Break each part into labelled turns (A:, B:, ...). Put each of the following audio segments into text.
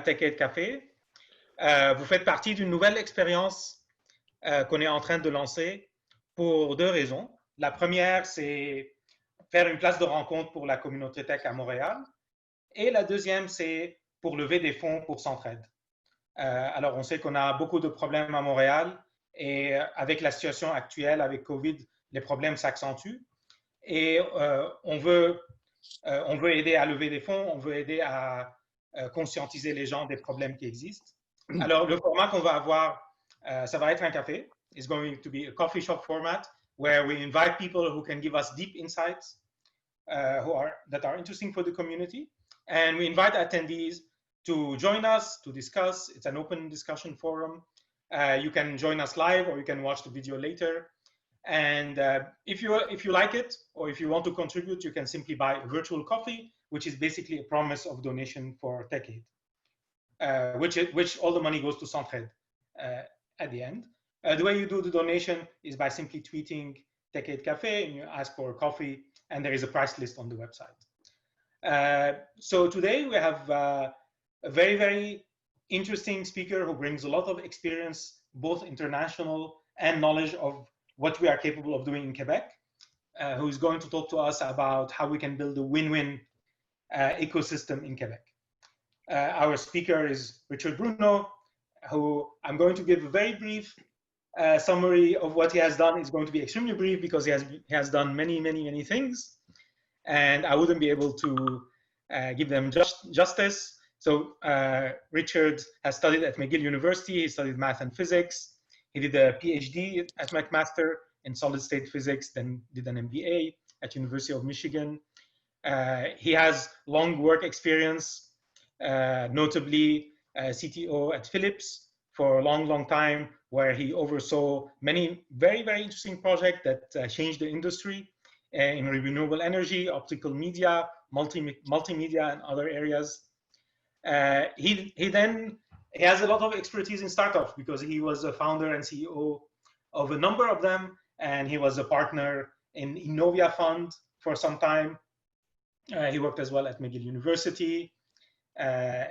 A: TechAideCafe. Vous faites partie d'une nouvelle expérience qu'on est en train de lancer pour deux raisons. La première, c'est faire une place de rencontre pour la communauté tech à Montréal. Et la deuxième, c'est pour lever des fonds pour Centraide. Alors, on sait qu'on a beaucoup de problèmes à Montréal et avec la situation actuelle, avec COVID, les problèmes s'accentuent. Et on veut aider à lever des fonds, on veut aider à conscientiser les gens des problèmes qui existent. Alors, le format qu'on va avoir, ça va être un café. It's going to be a coffee shop format where we invite people who can give us deep insights that are interesting for the community. And we invite attendees to join us to discuss. It's an open discussion forum. You can join us live or you can watch the video later. And if you like it or if you want to contribute, you can simply buy a virtual coffee, which is basically a promise of donation for TechAide, which all the money goes to Centraide at the end. The way you do the donation is by simply tweeting TechAideCafe and you ask for a coffee, and there is a price list on the website. So today we have a very, very interesting speaker who brings a lot of experience, both international and knowledge of what we are capable of doing in Quebec, who is going to talk to us about how we can build a win-win ecosystem in Quebec. Our speaker is Richard Bruno, who I'm going to give a very brief summary of what he has done. It's going to be extremely brief because he has done many, many, many things, and I wouldn't be able to give them justice. So Richard has studied at McGill University. He studied math and physics. He did a PhD at McMaster in solid state physics, then did an MBA at University of Michigan. He has long work experience, notably CTO at Philips for a long, long time, where he oversaw many very, very interesting projects that changed the industry in renewable energy, optical media, multimedia, and other areas. He has a lot of expertise in startups because he was a founder and CEO of a number of them, and he was a partner in Innovia Fund for some time. He worked as well at McGill University.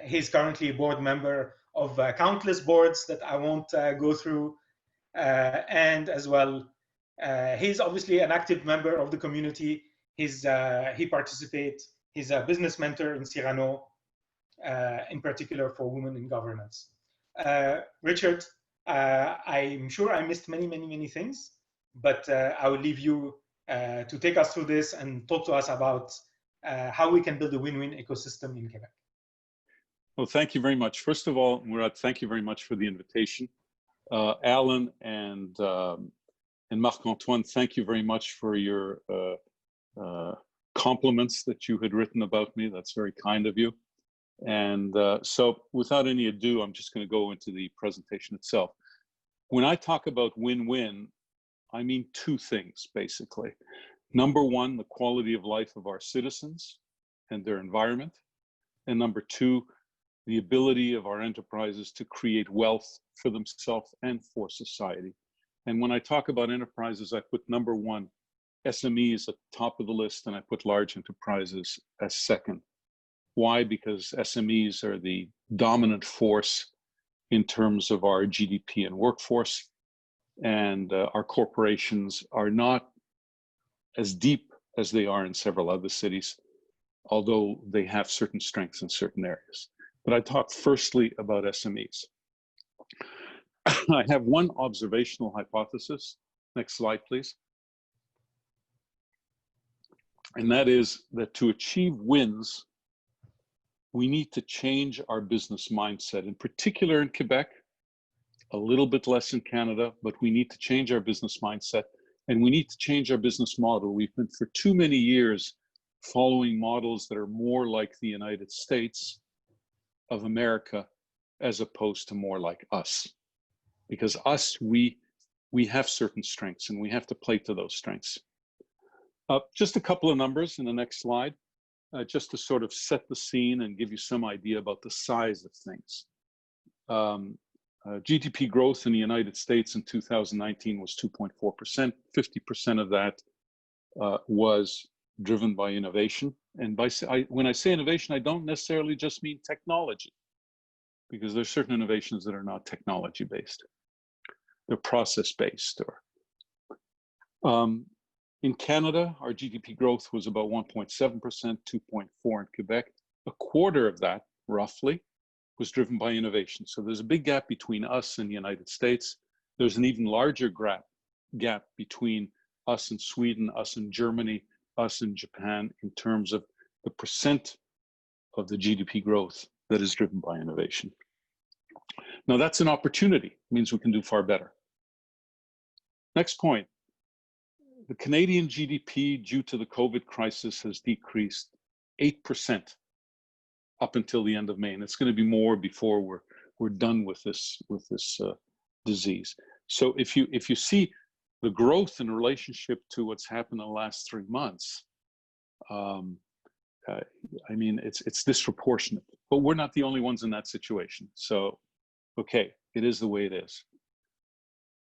A: He's currently a board member of countless boards that I won't go through. And as well, he's obviously an active member of the community. He participates, he's a business mentor in Cyrano, in particular for women in governance. Richard, I'm sure I missed many, many, many things, but I will leave you to take us through this and talk to us about how we can build a win-win ecosystem in Quebec.
B: Well, thank you very much. First of all, Murat, thank you very much for the invitation. Alan and Marc-Antoine, thank you very much for your compliments that you had written about me. That's very kind of you. And so without any ado, I'm just going to go into the presentation itself. When I talk about win-win, I mean two things, basically. Number one, the quality of life of our citizens and their environment. And number two, the ability of our enterprises to create wealth for themselves and for society. And when I talk about enterprises, I put number one, SMEs at the top of the list, and I put large enterprises as second. Why? Because SMEs are the dominant force in terms of our GDP and workforce, and our corporations are not as deep as they are in several other cities, although they have certain strengths in certain areas. But I talk firstly about SMEs. I have one observational hypothesis. Next slide, please. And that is that to achieve wins, we need to change our business mindset, in particular in Quebec, a little bit less in Canada, but we need to change our business mindset and we need to change our business model. We've been for too many years following models that are more like the United States of America as opposed to more like us. Because us, we have certain strengths and we have to play to those strengths. Just a couple of numbers in the next slide, just to sort of set the scene and give you some idea about the size of things. GDP growth in the United States in 2019 was 2.4%. 50% of that was driven by innovation. And when I say innovation, I don't necessarily just mean technology. because there's certain innovations that are not technology based. They're process based. Or in Canada, our GDP growth was about 1.7%, 2.4% in Quebec. A quarter of that, roughly, was driven by innovation. So there's a big gap between us and the United States. There's an even larger gap between us and Sweden, us and Germany, us and Japan, in terms of the percent of the GDP growth that is driven by innovation. Now that's an opportunity. It means we can do far better. Next point. The Canadian GDP, due to the COVID crisis, has decreased 8% up until the end of May, and it's going to be more before we're done with this disease. So if you see the growth in relationship to what's happened in the last 3 months, I mean, it's disproportionate. But we're not the only ones in that situation. So, okay, it is the way it is.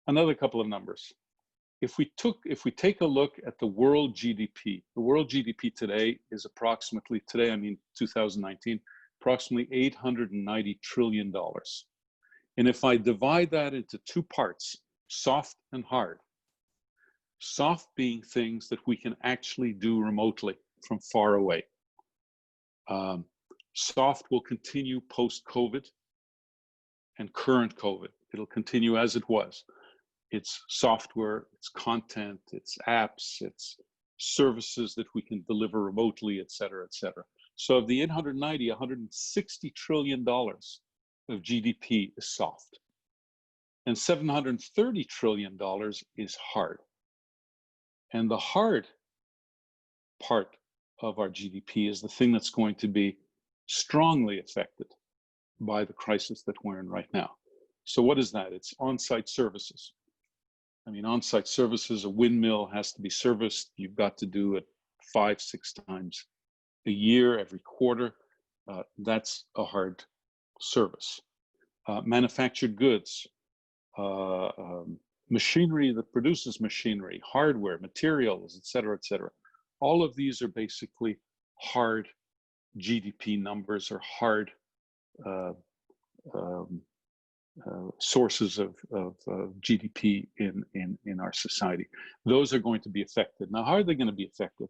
B: Another couple of numbers. If we take a look at the world GDP, the world GDP today is approximately, today I mean 2019, approximately $890 trillion. And if I divide that into two parts, soft and hard, soft being things that we can actually do remotely from far away. Soft will continue post-COVID and current COVID. It'll continue as it was. It's software, it's content, it's apps, it's services that we can deliver remotely, et cetera, et cetera. So of the 890, $160 trillion of GDP is soft. And $730 trillion is hard. And the hard part of our GDP is the thing that's going to be strongly affected by the crisis that we're in right now. So what is that? It's on-site services. I mean, on-site services, a windmill has to be serviced. You've got to do it 5-6 times a year, every quarter. That's a hard service. Manufactured goods, machinery that produces machinery, hardware, materials, et cetera, et cetera. All of these are basically hard GDP numbers or hard sources of GDP in our society. Those are going to be affected. Now, how are they going to be affected?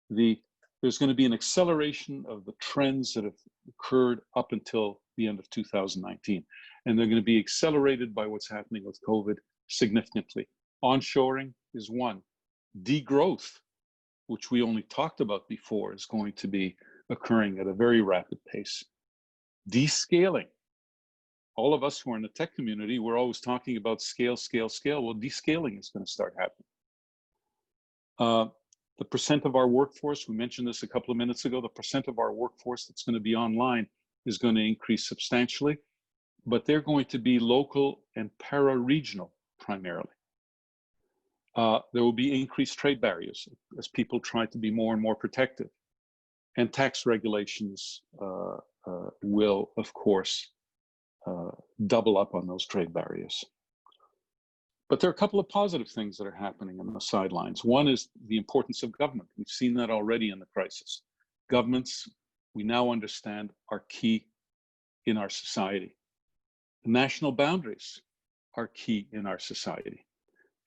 B: There's going to be an acceleration of the trends that have occurred up until the end of 2019. And they're going to be accelerated by what's happening with COVID significantly. Onshoring is one. Degrowth, which we only talked about before, is going to be occurring at a very rapid pace. Descaling. All of us who are in the tech community, we're always talking about scale, scale, scale. Well, descaling is going to start happening. The percent of our workforce, we mentioned this a couple of minutes ago, the percent of our workforce that's going to be online is going to increase substantially, but they're going to be local and para-regional primarily. There will be increased trade barriers as people try to be more and more protective. And tax regulations will, of course, double up on those trade barriers. But there are a couple of positive things that are happening on the sidelines. One is the importance of government. We've seen that already in the crisis. Governments, we now understand, are key in our society. National boundaries are key in our society.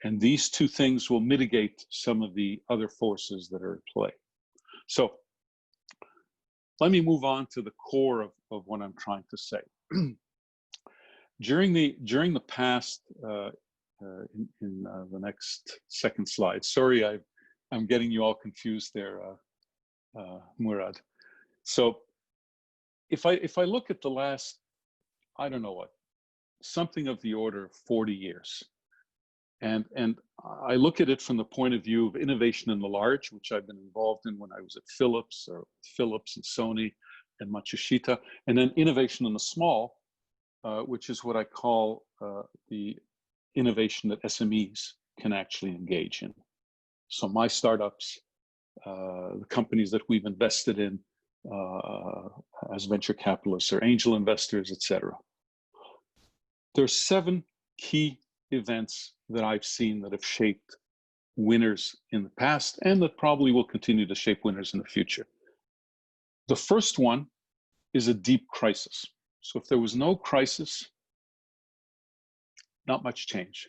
B: And these two things will mitigate some of the other forces that are at play. So let me move on to the core of what I'm trying to say. During the past, in the next second slide, sorry, I'm getting you all confused there, Murad. So if I look at the last, I don't know what, something of the order of 40 years, and I look at it from the point of view of innovation in the large, which I've been involved in when I was at Philips and Sony and Matsushita, and then innovation in the small, which is what I call the innovation that SMEs can actually engage in. So my startups, the companies that we've invested in as venture capitalists or angel investors, et cetera. There's 7 key events that I've seen that have shaped winners in the past and that probably will continue to shape winners in the future. The first one is a deep crisis. So if there was no crisis, not much change.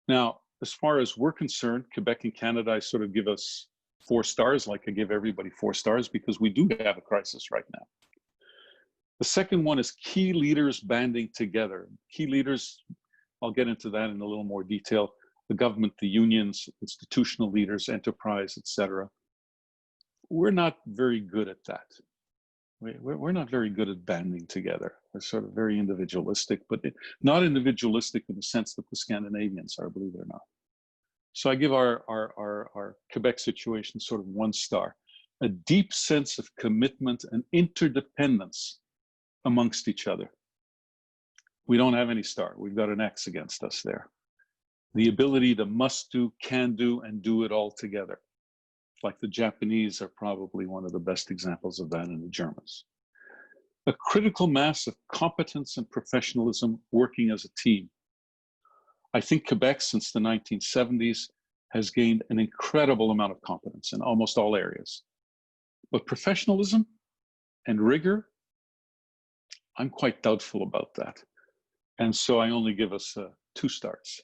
B: Now, as far as we're concerned, Quebec and Canada, I sort of give us 4 stars, like I give everybody 4 stars, because we do have a crisis right now. The second one is key leaders banding together. Key leaders, I'll get into that in a little more detail. The government, the unions, institutional leaders, enterprise, etc. We're not very good at that. We're not very good at banding together. We're sort of very individualistic, but not individualistic in the sense that the Scandinavians are, believe it or not. So I give our Quebec situation sort of 1 star. A deep sense of commitment and interdependence amongst each other. We don't have any star. We've got an X against us there. The ability to must do, can do, and do it all together. Like the Japanese are probably one of the best examples of that, in the Germans. A critical mass of competence and professionalism working as a team. I think Quebec, since the 1970s, has gained an incredible amount of competence in almost all areas. But professionalism and rigor, I'm quite doubtful about that. And so I only give us 2 stars.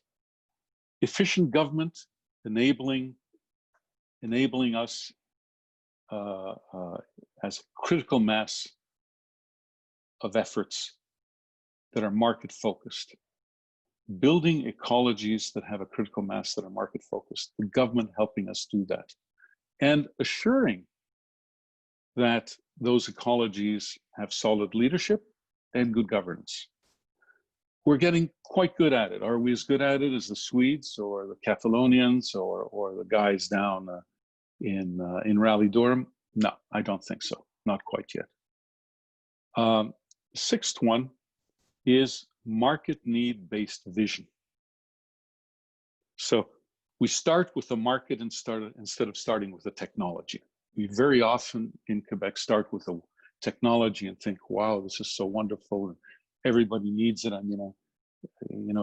B: Efficient government, enabling us as a critical mass of efforts that are market focused. Building ecologies that have a critical mass that are market focused. The government helping us do that. And assuring that those ecologies have solid leadership and good governance. We're getting quite good at it. Are we as good at it as the Swedes or the Catalonians or the guys down in Raleigh Durham? No, I don't think so. Not quite yet. 6th one is market need-based vision. So we start with the market instead of starting with the technology. We very often in Quebec start with the technology and think, wow, this is so wonderful and everybody needs it. I mean,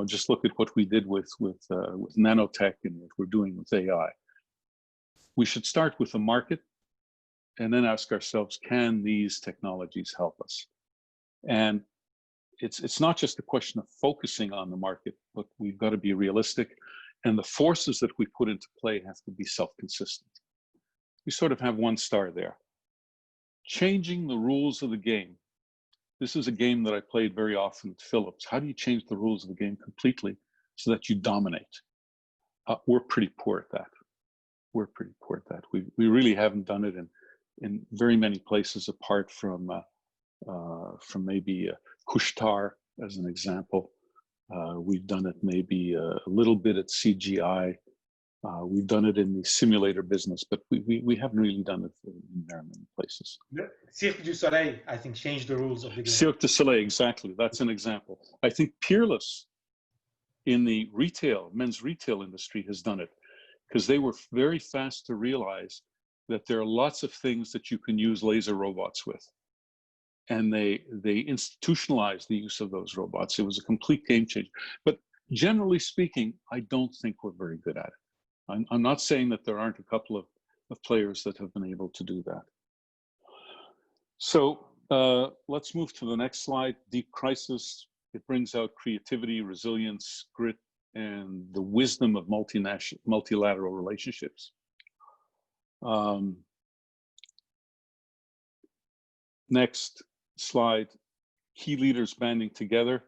B: just look at what we did with nanotech and what we're doing with AI. We should start with the market and then ask ourselves, can these technologies help us? And it's not just a question of focusing on the market, but we've got to be realistic. And the forces that we put into play have to be self-consistent. We sort of have 1 star there. Changing the rules of the game. This is a game that I played very often at Philips. How do you change the rules of the game completely so that you dominate? We're pretty poor at that. We're pretty poor at that. We really haven't done it in very many places apart from maybe Kushtar as an example. We've done it maybe a little bit at CGI. We've done it in the simulator business, but we haven't really done it in very many places.
A: Cirque du Soleil, I think, changed the rules of the game.
B: Cirque du Soleil, exactly. That's an example. I think Peerless in the men's retail industry has done it, because they were very fast to realize that there are lots of things that you can use laser robots with. And they institutionalized the use of those robots. It was a complete game changer. But generally speaking, I don't think we're very good at it. I'm not saying that there aren't a couple of players that have been able to do that. So let's move to the next slide. Deep crisis. It brings out creativity, resilience, grit, and the wisdom of multilateral relationships. Next slide, key leaders banding together.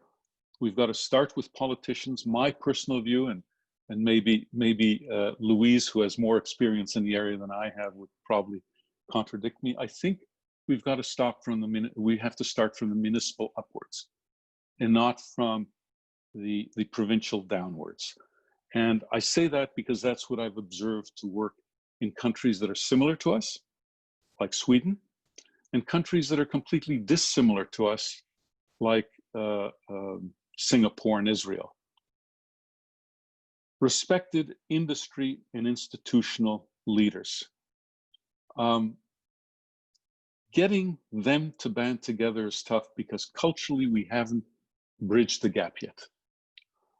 B: We've got to start with politicians. My personal view, and maybe Louise, who has more experience in the area than I have, would probably contradict me. I think we've got to stop from we have to start from the municipal upwards and not from the provincial downwards. And I say that because that's what I've observed to work in countries that are similar to us, like Sweden, and countries that are completely dissimilar to us, like Singapore and Israel. Respected industry and institutional leaders. Getting them to band together is tough because culturally we haven't bridged the gap yet.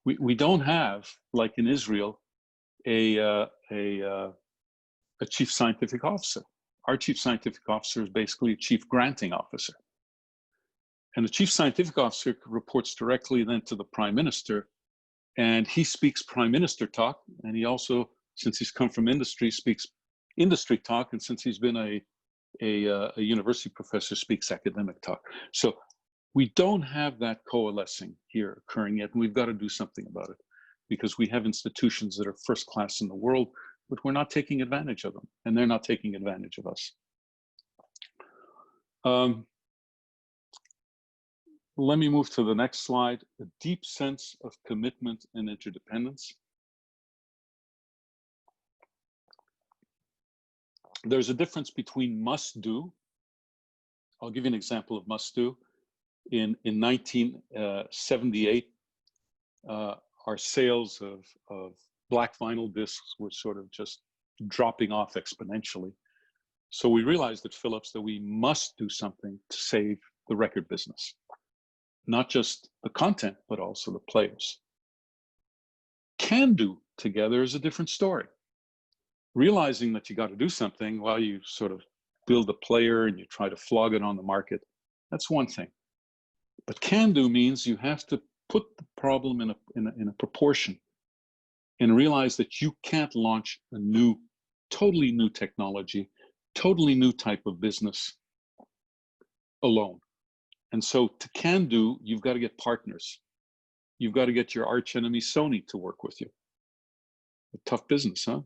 B: We don't have, like in Israel, a chief scientific officer. Our chief scientific officer is basically a chief granting officer. And the chief scientific officer reports directly then to the prime minister, and he speaks prime minister talk. And he also, since he's come from industry, speaks industry talk. And since he's been a university professor, speaks academic talk. So we don't have that coalescing here occurring yet, and we've got to do something about it, because we have institutions that are first class in the world, but we're not taking advantage of them, and they're not taking advantage of us. Let me move to the next slide. A deep sense of commitment and interdependence. There's a difference between must do. I'll give you an example of must do. In 1978, our sales of black vinyl discs were sort of just dropping off exponentially. So we realized at Philips that we must do something to save the record business. Not just the content, but also the players. Can do together is a different story. Realizing that you got to do something while you sort of build a player and you try to flog it on the market, that's one thing. But can do means you have to put the problem in a proportion and realize that you can't launch a totally new technology, totally new type of business alone. And so to can do, you've got to get partners. You've got to get your arch enemy Sony to work with you. A tough business, huh?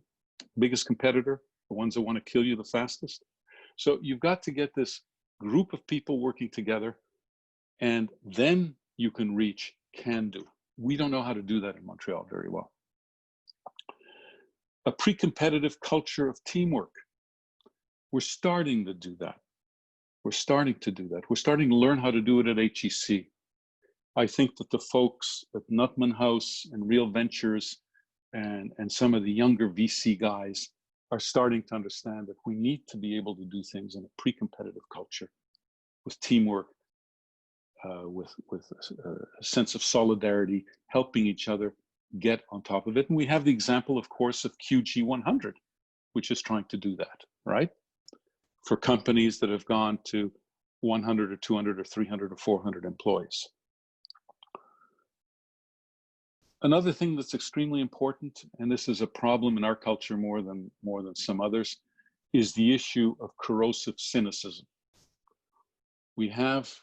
B: Biggest competitor, the ones that want to kill you the fastest. So you've got to get this group of people working together, and then you can reach can do. We don't know how to do that in Montreal very well. A pre-competitive culture of teamwork. We're starting to do that. We're starting to do that. We're starting to learn how to do it at HEC. I think that the folks at Nutman House and Real Ventures and some of the younger VC guys are starting to understand that we need to be able to do things in a pre-competitive culture with teamwork, with a sense of solidarity, helping each other get on top of it. And we have the example, of course, of QG100, which is trying to do that, right? For companies that have gone to 100 or 200 or 300 or 400 employees. Another thing that's extremely important, and this is a problem in our culture more than some others, is the issue of corrosive cynicism. We have,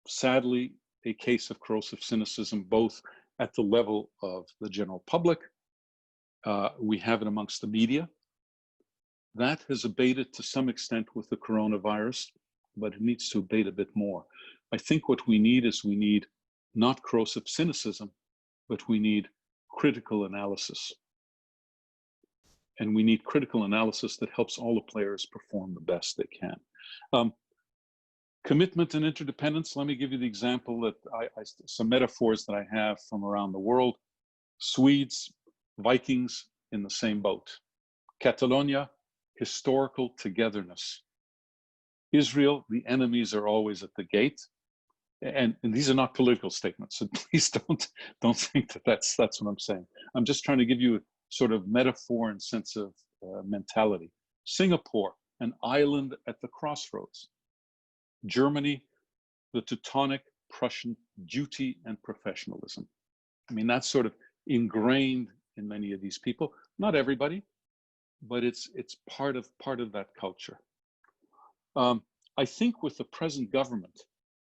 B: sadly, a case of corrosive cynicism, both at the level of the general public. We have it amongst the media. That has abated to some extent with the coronavirus, but it needs to abate a bit more. I think what we need not corrosive cynicism, but we need critical analysis. And we need critical analysis that helps all the players perform the best they can. Commitment and interdependence. Let me give you the example that some metaphors that I have from around the world. Swedes, Vikings in the same boat. Catalonia, historical togetherness. Israel, the enemies are always at the gate. And these are not political statements, so please don't think that that's what I'm saying. I'm just trying to give you a sort of metaphor and sense of mentality. Singapore, an island at the crossroads. Germany, the Teutonic Prussian duty and professionalism. I mean, that's sort of ingrained in many of these people. Not everybody, but it's part of that culture. I think with the present government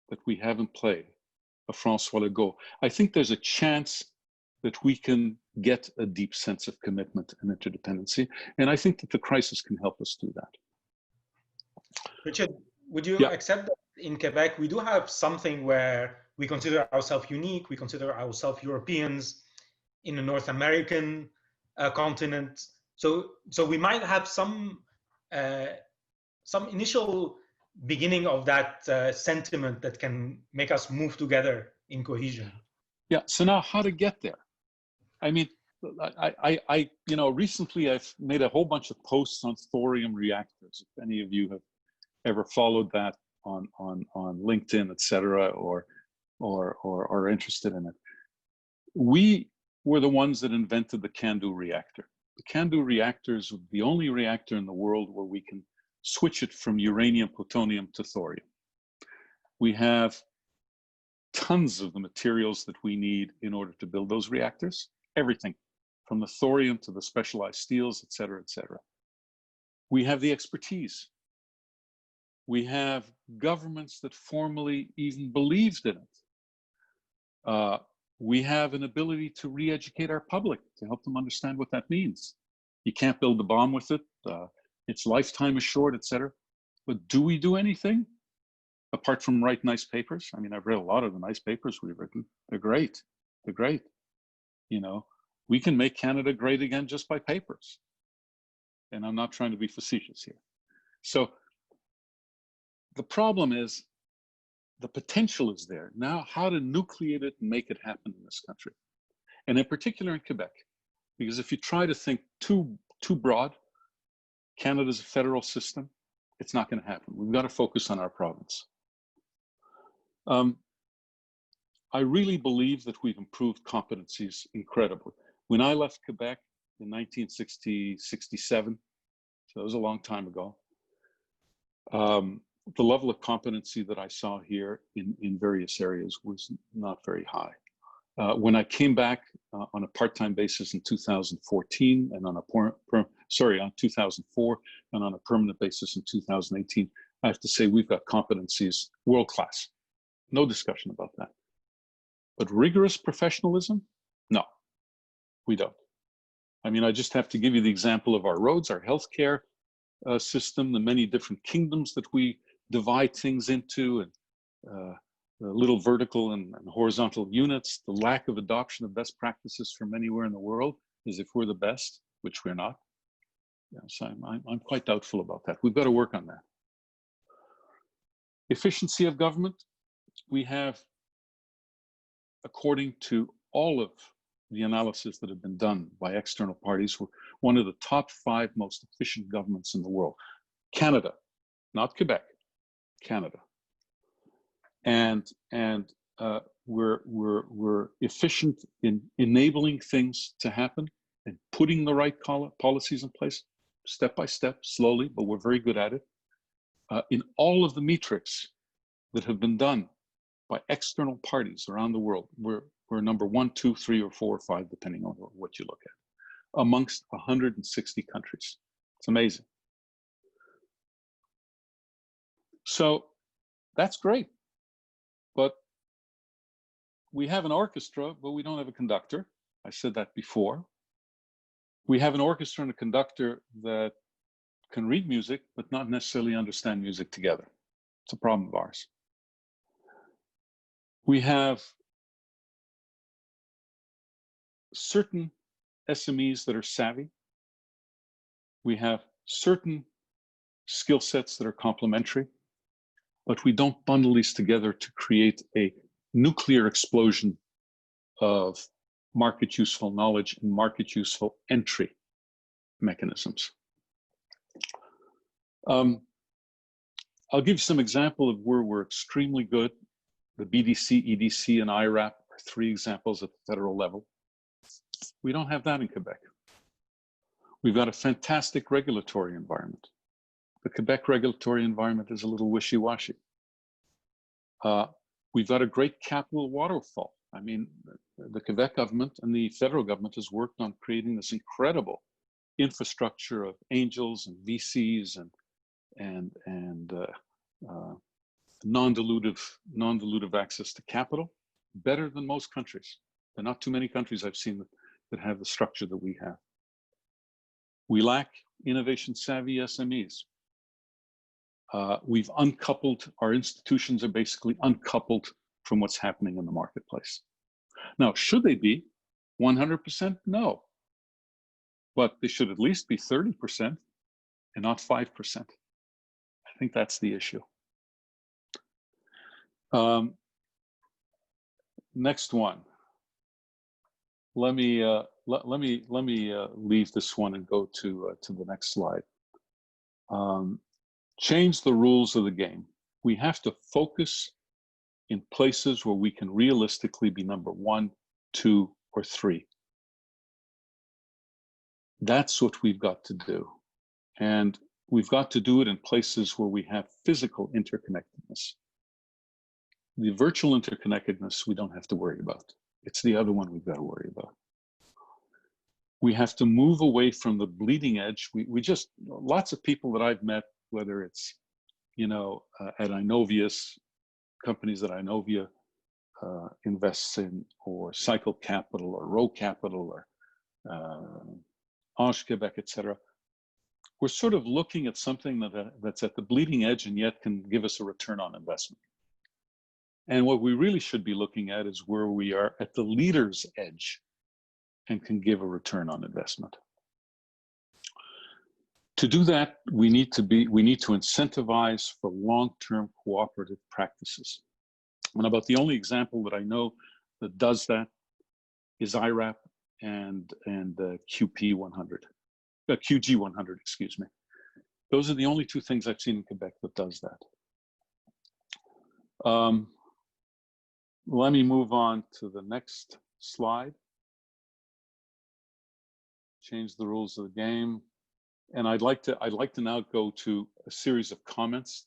B: that we have in play, François Legault, I think there's a chance that we can get a deep sense of commitment and interdependency. And I think that the crisis can help us do that.
A: Richard, would you accept that in Quebec, we do have something where we consider ourselves unique, we consider ourselves Europeans in the North American continent. So we might have some initial beginning of that sentiment that can make us move together in cohesion.
B: Yeah. So now, how to get there? I mean, I recently I've made a whole bunch of posts on thorium reactors. If any of you have ever followed that on LinkedIn, etc., or are interested in it, we were the ones that invented the CANDU reactor. The CANDU reactor is the only reactor in the world where we can switch it from uranium, plutonium to thorium. We have tons of the materials that we need in order to build those reactors, everything from the thorium to the specialized steels, et cetera, et cetera. We have the expertise. We have governments that formally even believed in it. We have an ability to re-educate our public to help them understand what that means. You can't build a bomb with it. Its lifetime is short, et cetera. But do we do anything apart from write nice papers? I mean, I've read a lot of the nice papers we've written. They're great. They're great. You know, we can make Canada great again just by papers. And I'm not trying to be facetious here. So the problem is the potential is there. Now, how to nucleate it and make it happen in this country. And in particular in Quebec, because if you try to think too broad, Canada's a federal system, it's not going to happen. We've got to focus on our province. I really believe that we've improved competencies incredibly. When I left Quebec in 1967, so it was a long time ago, the level of competency that I saw here in various areas was not very high. When I came back on a part-time basis in 2014 and on a 2004 and on a permanent basis in 2018, I have to say we've got competencies world-class. No discussion about that. But rigorous professionalism? No, we don't. I mean, I just have to give you the example of our roads, our healthcare system, the many different kingdoms that we divide things into, and the little vertical and horizontal units, the lack of adoption of best practices from anywhere in the world, as if we're the best, which we're not. Yeah, so I'm quite doubtful about that. We've got to work on that. Efficiency of government, we have, according to all of the analysis that have been done by external parties, we're one of the top 5 most efficient governments in the world. Canada, not Quebec, Canada. And we're efficient in enabling things to happen and putting the right policies in place, step by step, slowly, but we're very good at it. In all of the metrics that have been done by external parties around the world, we're number 1, 2, 3, or 4, or 5, depending on what you look at, amongst 160 countries. It's amazing. So that's great. But we have an orchestra, but we don't have a conductor. I said that before. We have an orchestra and a conductor that can read music, but not necessarily understand music together. It's a problem of ours. We have certain SMEs that are savvy. We have certain skill sets that are complementary, but we don't bundle these together to create a nuclear explosion of market useful knowledge and market useful entry mechanisms. I'll give you some example of where we're extremely good. The BDC, EDC, and IRAP are 3 examples at the federal level. We don't have that in Quebec. We've got a fantastic regulatory environment. The Quebec regulatory environment is a little wishy-washy. We've got a great capital waterfall. I mean, the Quebec government and the federal government has worked on creating this incredible infrastructure of angels and VCs and non-dilutive access to capital, better than most countries. There are not too many countries I've seen that have the structure that we have. We lack innovation-savvy SMEs. We've uncoupled, our institutions are basically uncoupled from what's happening in the marketplace. Now, should they be 100%? No. But they should at least be 30% and not 5%. I think that's the issue. Next one. Let me leave this one and go to the next slide. Change the rules of the game. We have to focus in places where we can realistically be number 1, 2, or 3. That's what we've got to do. And we've got to do it in places where we have physical interconnectedness. the virtual interconnectedness we don't have to worry about. It's the other one we've got to worry about. We have to move away from the bleeding edge. We just, lots of people that I've met, whether it's, at Inovius, companies that Inovia invests in, or Cycle Capital, or Row Capital, or Ange Québec, etc. We're sort of looking at something that's at the bleeding edge and yet can give us a return on investment. And what we really should be looking at is where we are at the leader's edge and can give a return on investment. To do that, we need to incentivize for long-term cooperative practices. And about the only example that I know that does that is IRAP and QG100, excuse me. Those are the only two things I've seen in Quebec that does that. Let me move on to the next slide. Change the rules of the game. And I'd like to now go to a series of comments,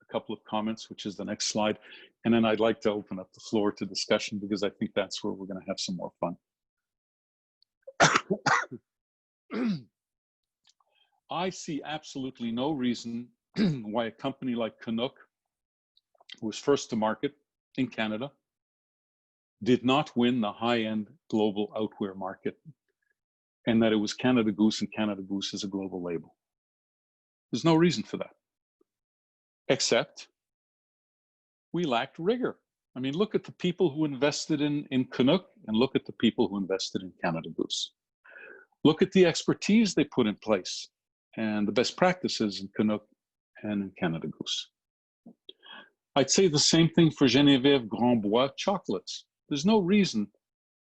B: a couple of comments, which is the next slide. And then I'd like to open up the floor to discussion, because I think that's where we're going to have some more fun. I see absolutely no reason why a company like Canuck, who was first to market in Canada, did not win the high-end global outwear market, and that it was Canada Goose, and Canada Goose is a global label. There's no reason for that, except we lacked rigor. I mean, look at the people who invested in Canuck, and look at the people who invested in Canada Goose. Look at the expertise they put in place and the best practices in Canuck and in Canada Goose. I'd say the same thing for Geneviève Grandbois chocolates. There's no reason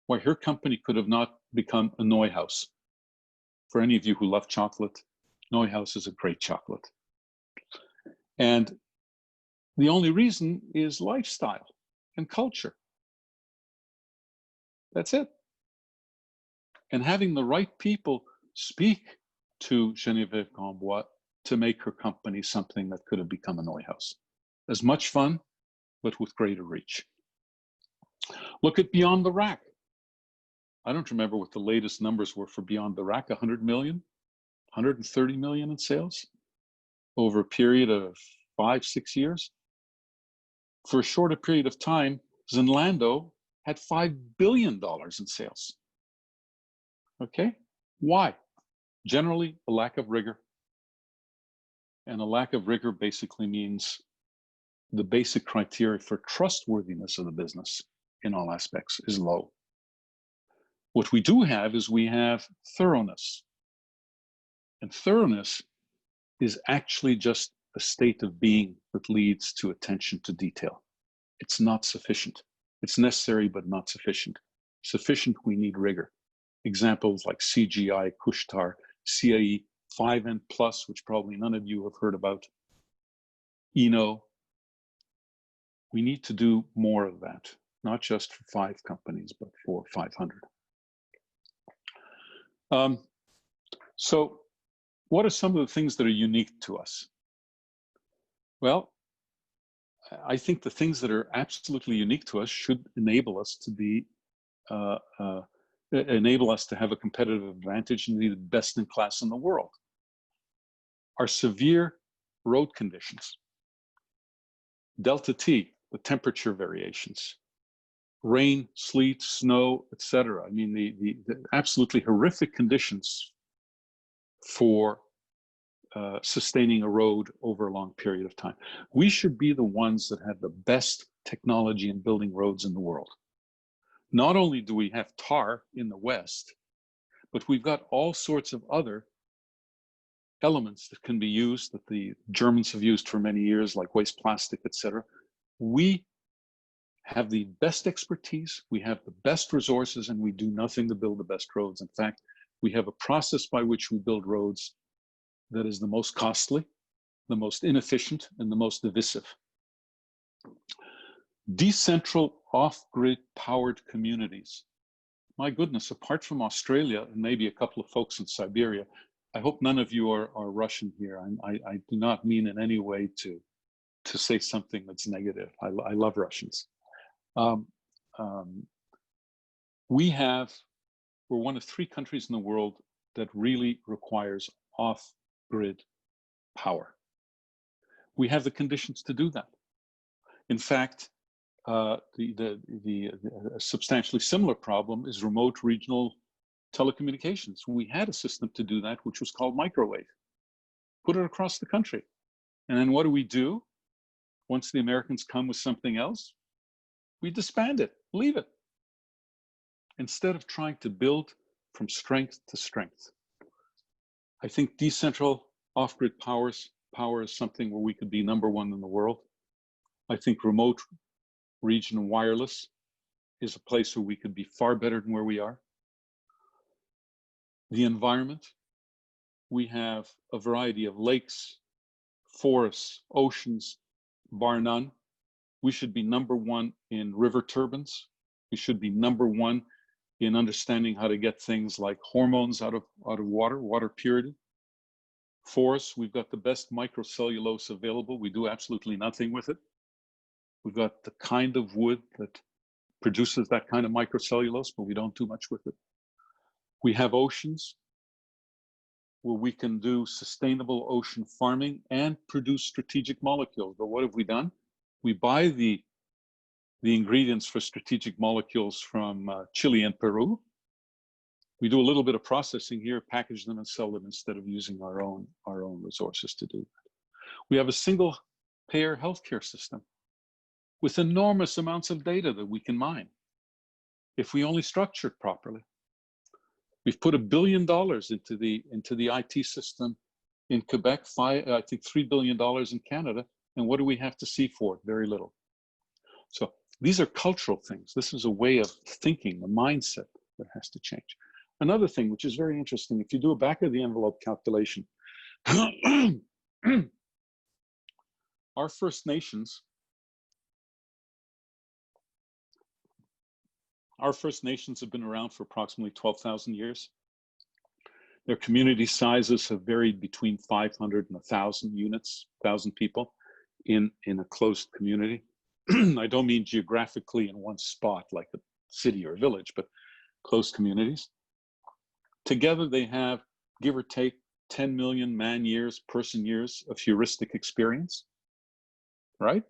B: why her company could have not become a Neuhaus. For any of you who love chocolate, Neuhaus is a great chocolate. And the only reason is lifestyle and culture. That's it. And having the right people speak to Geneviève Grandbois to make her company something that could have become a Neuhaus. As much fun, but with greater reach. Look at Beyond the Rack. I don't remember what the latest numbers were for Beyond the Rack, 100 million, 130 million in sales over a period of 5-6 years. For a shorter period of time, Zenlando had $5 billion in sales. Okay, why? Generally, a lack of rigor. And a lack of rigor basically means the basic criteria for trustworthiness of the business in all aspects is low. What we do have is we have thoroughness. And thoroughness is actually just a state of being that leads to attention to detail. It's not sufficient. It's necessary, but not sufficient. Sufficient, we need rigor. Examples like CGI, Kushtar, CAE, 5N+, which probably none of you have heard about. Eno. We need to do more of that, not just for 5 companies, but for 500. So what are some of the things that are unique to us? Well, I think the things that are absolutely unique to us should enable us to be, enable us to have a competitive advantage and be the best in class in the world. Our severe road conditions, delta T, the temperature variations, rain, sleet, snow, etc. I mean, the absolutely horrific conditions for sustaining a road over a long period of time. We should be the ones that have the best technology in building roads in the world. Not only do we have tar in the West, but we've got all sorts of other elements that can be used, that the Germans have used for many years, like waste plastic, etc. We have the best expertise, we have the best resources, and we do nothing to build the best roads. In fact, we have a process by which we build roads that is the most costly, the most inefficient, and the most divisive. Decentral off-grid powered communities. My goodness, apart from Australia and maybe a couple of folks in Siberia, I hope none of you are Russian here. I do not mean in any way to to say something that's negative. I love Russians. We're one of 3 countries in the world that really requires off-grid power. We have the conditions to do that. In fact, the substantially similar problem is remote regional telecommunications. We had a system to do that, which was called microwave. Put it across the country. And then what do? Once the Americans come with something else, we disband it, leave it. Instead of trying to build from strength to strength. I think decentral off-grid power is something where we could be #1 in the world. I think remote region wireless is a place where we could be far better than where we are. The environment, we have a variety of lakes, forests, oceans, bar none. We should be #1 in river turbines. We should be #1 in understanding how to get things like hormones out of water purity. Forests, we've got the best microcellulose available. We do absolutely nothing with it. We've got the kind of wood that produces that kind of microcellulose, but we don't do much with it. We have oceans where we can do sustainable ocean farming and produce strategic molecules. But what have we done? We buy the ingredients for strategic molecules from Chile and Peru. We do a little bit of processing here, package them and sell them instead of using our own resources to do that. We have a single payer healthcare system with enormous amounts of data that we can mine if we only structure it properly. We've put $1 billion into the IT system in Quebec, I think $3 billion in Canada, and what do we have to see for it? Very little. So these are cultural things. This is a way of thinking, a mindset that has to change. Another thing, which is very interesting, if you do a back of the envelope calculation, our First Nations have been around for approximately 12,000 years. Their community sizes have varied between 500 and 1,000 units, 1,000 people in a closed community. I don't mean geographically in one spot like a city or a village, but closed communities. Together they have, give or take, 10 million man-years, person-years of heuristic experience, right?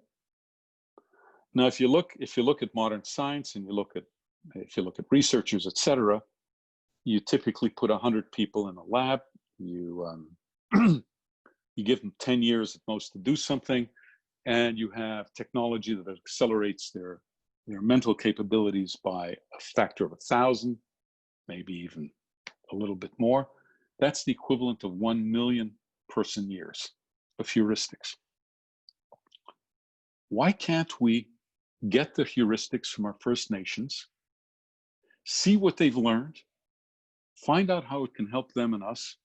B: Now, if you look at modern science and if you look at researchers, etc., you typically put 100 people in a lab. You give them 10 years at most to do something, and you have technology that accelerates their mental capabilities by a factor of 1,000, maybe even a little bit more. That's the equivalent of 1 million person years of heuristics. Why can't we get the heuristics from our First Nations, see what they've learned, find out how it can help them and us,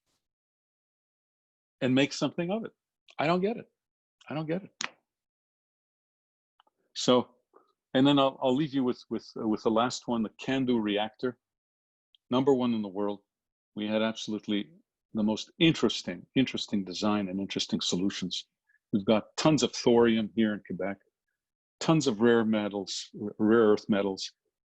B: and make something of it? I don't get it. I don't get it. So, and then I'll leave you with the last one, the CANDU reactor, #1 in the world. We had absolutely the most interesting design and interesting solutions. We've got tons of thorium here in Quebec, tons of rare earth metals,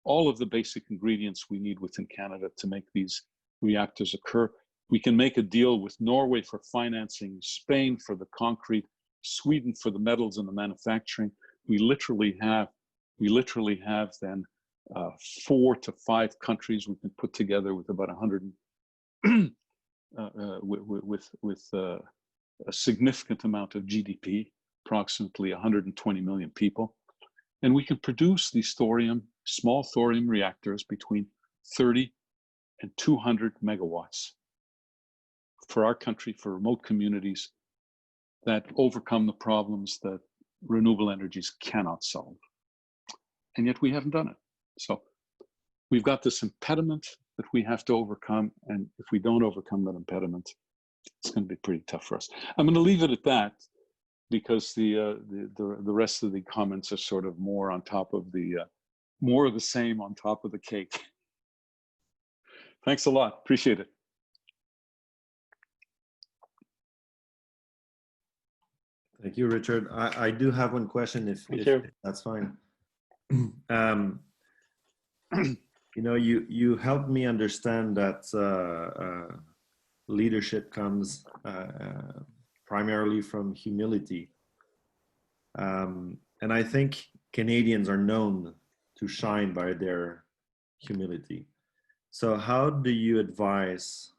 B: all of the basic ingredients we need within Canada to make these reactors occur. We can make a deal with Norway for financing, Spain for the concrete, Sweden for the metals and the manufacturing. We literally have then 4 to 5 countries we can put together with about 100, with a significant amount of GDP, approximately 120 million people. And we can produce these small thorium reactors between 30 and 200 megawatts for our country, for remote communities that overcome the problems that renewable energies cannot solve. And yet we haven't done it. So we've got this impediment that we have to overcome. And if we don't overcome that impediment, it's going to be pretty tough for us. I'm going to leave it at that, because the rest of the comments are sort of more on top of more of the same on top of the cake. Thanks a lot. Appreciate it.
C: Thank you, Richard. I do have one question, if that's fine. You know, you helped me understand that leadership comes primarily from humility. And I think Canadians are known to shine by their humility. So how do you advise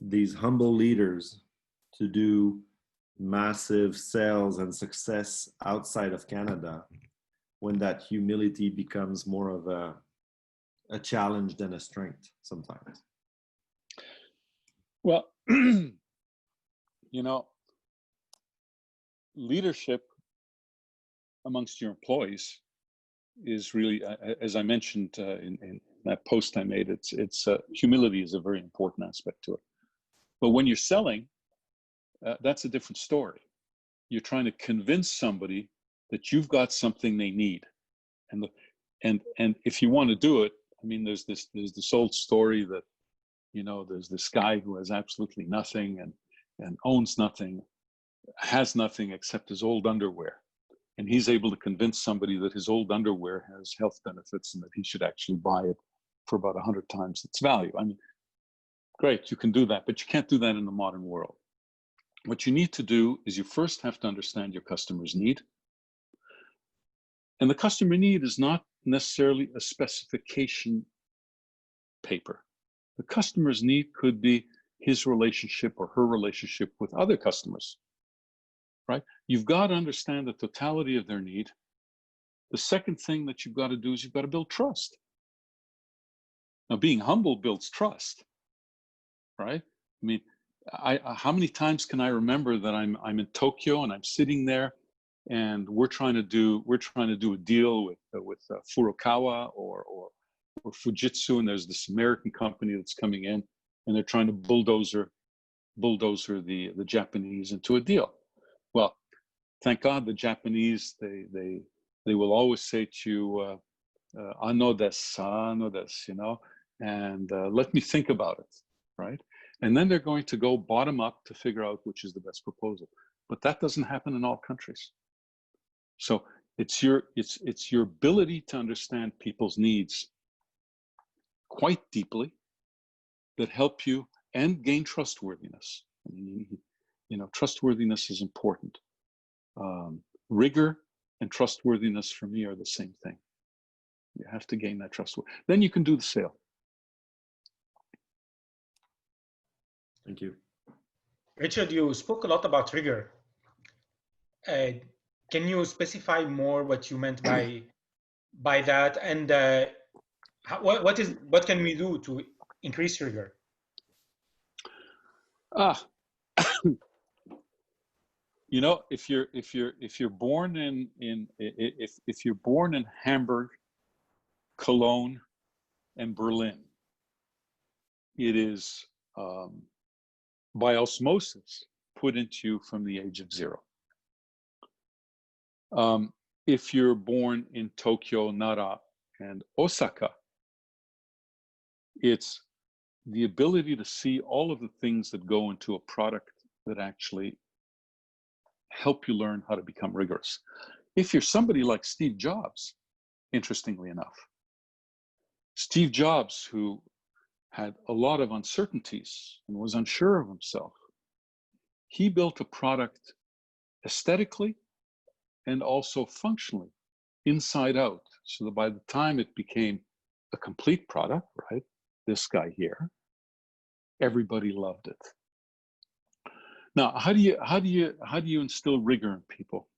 C: these humble leaders to do massive sales and success outside of Canada when that humility becomes more of a challenge than a strength sometimes?
B: Well, you know, leadership amongst your employees is really, as I mentioned in that post I made, it's humility is a very important aspect to it. But when you're selling, that's a different story. You're trying to convince somebody that you've got something they need, and if you want to do it, I mean, there's this old story that, you know, there's this guy who has absolutely nothing and owns nothing, has nothing except his old underwear, and he's able to convince somebody that his old underwear has health benefits and that he should actually buy it for about 100 times its value. I mean, great, you can do that, but you can't do that in the modern world. What you need to do is you first have to understand your customer's need. And the customer need is not necessarily a specification paper. The customer's need could be his relationship or her relationship with other customers, right? You've got to understand the totality of their need. The second thing that you've got to do is you've got to build trust. Now, being humble builds trust, right? I mean, how many times can I remember that I'm in Tokyo and I'm sitting there and we're trying to do a deal with Furukawa or Fujitsu, and there's this American company that's coming in and they're trying to bulldozer the Japanese into a deal. Well, thank God the Japanese, they will always say to you, ano desu, you know, and let me think about it, right? And then they're going to go bottom up to figure out which is the best proposal. But that doesn't happen in all countries. So it's your ability to understand people's needs quite deeply that help you and gain trustworthiness. I mean, you know, trustworthiness is important. Rigor and trustworthiness for me are the same thing. You have to gain that trust. Then you can do the sale.
C: Thank you.
A: Richard, you spoke a lot about rigor. Can you specify more what you meant by that, and what can we do to increase rigor?
B: You know, if you're born if you're born in Hamburg, Cologne, and Berlin, it is by osmosis put into you from the age of 0. If you're born in Tokyo, Nara, and Osaka, it's the ability to see all of the things that go into a product that actually help you learn how to become rigorous. If you're somebody like Steve Jobs, interestingly enough, Steve Jobs, who had a lot of uncertainties and was unsure of himself, he built a product aesthetically and also functionally, inside out, so that by the time it became a complete product, right, this guy here, everybody loved it. Now, how do you instill rigor in people?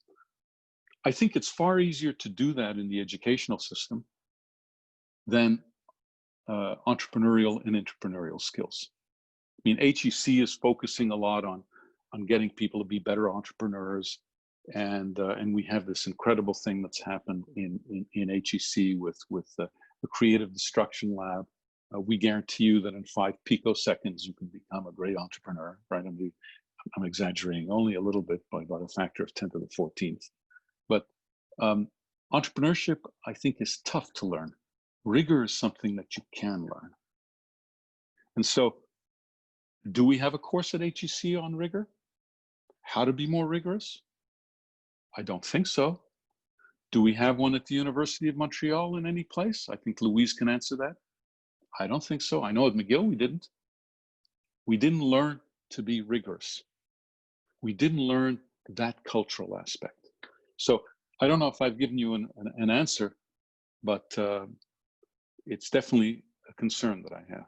B: I think it's far easier to do that in the educational system than entrepreneurial and intrapreneurial skills. I mean, HEC is focusing a lot on getting people to be better entrepreneurs, and we have this incredible thing that's happened in HEC with the Creative Destruction Lab. We guarantee you that in 5 picoseconds you can become a great entrepreneur, right? I'm exaggerating only a little bit by about a factor of 10 to the 14th. But entrepreneurship, I think, is tough to learn. Rigor is something that you can learn. And so, do we have a course at HEC on rigor? How to be more rigorous? I don't think so. Do we have one at the University of Montreal in any place? I think Louise can answer that. I don't think so. I know at McGill we didn't. We didn't learn to be rigorous. We didn't learn that cultural aspect. So I don't know if I've given you an answer, but it's definitely a concern that I have.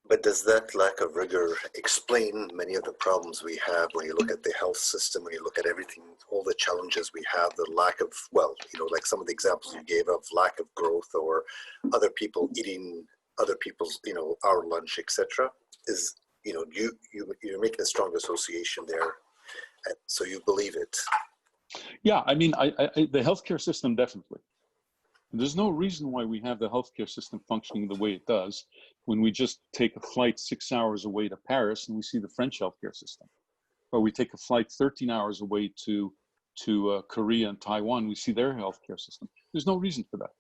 D: But does that lack of rigor explain many of the problems we have when you look at the health system, when you look at everything, all the challenges we have, the lack of, well, you know, like some of the examples you gave of lack of growth or other people eating other people's, you know, our lunch, etc. Is, you know, you're making a strong association there, so you believe it.
B: Yeah, I mean, the healthcare system definitely. There's no reason why we have the healthcare system functioning the way it does when we just take a flight 6 hours away to Paris and we see the French healthcare system, or we take a flight 13 hours away to Korea and Taiwan, we see their healthcare system. There's no reason for that.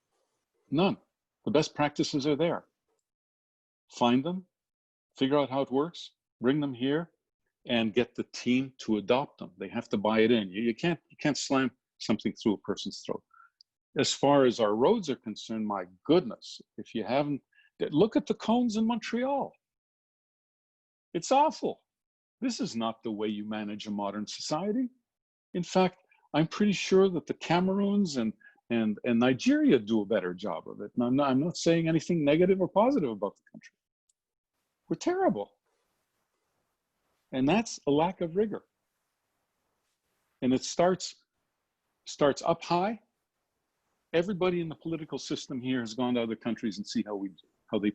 B: None. The best practices are there. Find them, figure out how it works, bring them here, and get the team to adopt them. They have to buy it in. You can't slam something through a person's throat. As far as our roads are concerned, my goodness, if you haven't, look at the cones in Montreal. It's awful. This is not the way you manage a modern society. In fact, I'm pretty sure that the Cameroons and Nigeria do a better job of it. And I'm not saying anything negative or positive about the country. We're terrible. And that's a lack of rigor. And it starts up high. Everybody in the political system here has gone to other countries and see how they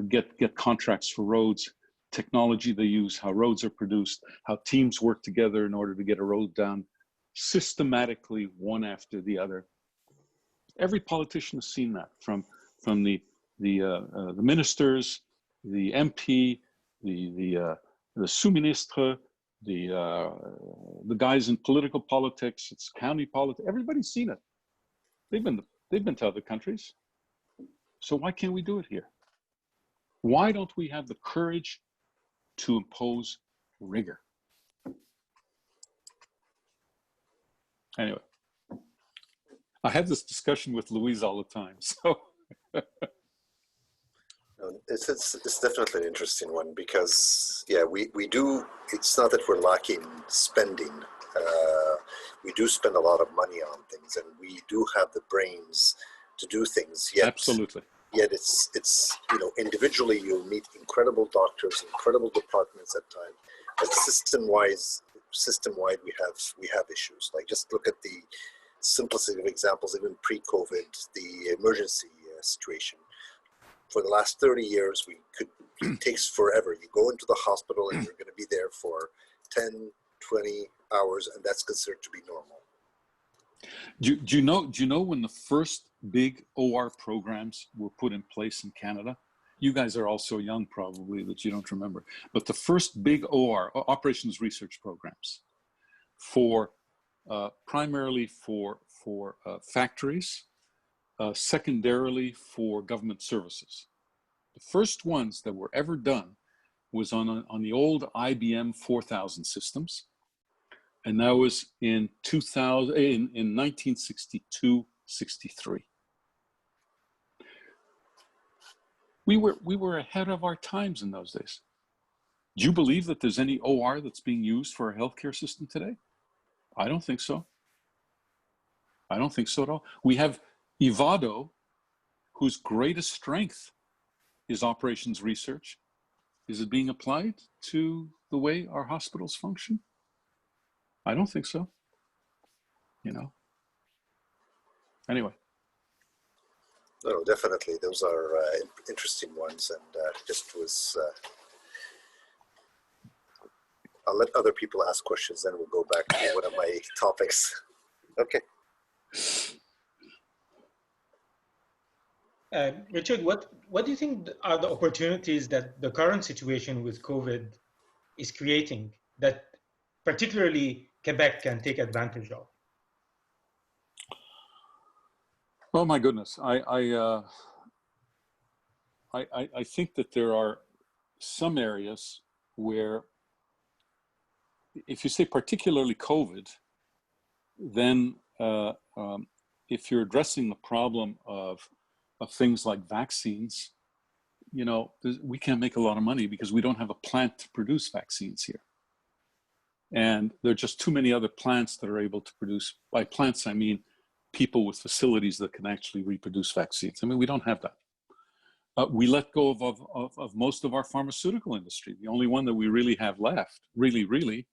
B: get contracts for roads, technology they use, how roads are produced, how teams work together in order to get a road done systematically, one after the other. Every politician has seen that, from the ministers, the MP, the sous-ministre, the guys in political politics, it's county politics. Everybody's seen it. They've been to other countries. So why can't we do it here? Why don't we have the courage to impose rigor? Anyway, I have this discussion with Louise all the time. So
D: it's definitely an interesting one, because yeah, we do, it's not that we're lacking spending. We do spend a lot of money on things, and we do have the brains to do things. Yet, absolutely. Yet it's you know, individually you'll meet incredible doctors, incredible departments at times, but system-wide we have issues. Like, just look at the simplicity of examples, even pre-COVID, the emergency situation. For the last 30 years, it takes forever. You go into the hospital and you're going to be there for 10, 20 hours, and that's considered to be normal.
B: Do you know when the first big OR programs were put in place in Canada? You guys are all so young probably that you don't remember. But the first big OR, operations research programs, for primarily for factories, secondarily for government services. The first ones that were ever done was on the old IBM 4000 systems, and that was in 1962-63. We were ahead of our times in those days. Do you believe that there's any OR that's being used for our healthcare system today? I don't think so. I don't think so at all. We have Ivado, whose greatest strength is operations research. Is it being applied to the way our hospitals function? I don't think so. You know. Anyway.
D: No, definitely. Those are interesting ones, and just was. I'll let other people ask questions, then we'll go back to one of my topics. Okay.
A: Richard, what do you think are the opportunities that the current situation with COVID is creating that particularly Quebec can take advantage of?
B: Oh my goodness, I think that there are some areas where, if you say particularly COVID, then if you're addressing the problem of things like vaccines, you know, we can't make a lot of money because we don't have a plant to produce vaccines here. And there are just too many other plants that are able to produce. By plants, I mean people with facilities that can actually reproduce vaccines. I mean, we don't have that. We let go of most of our pharmaceutical industry. The only one that we really have left, really,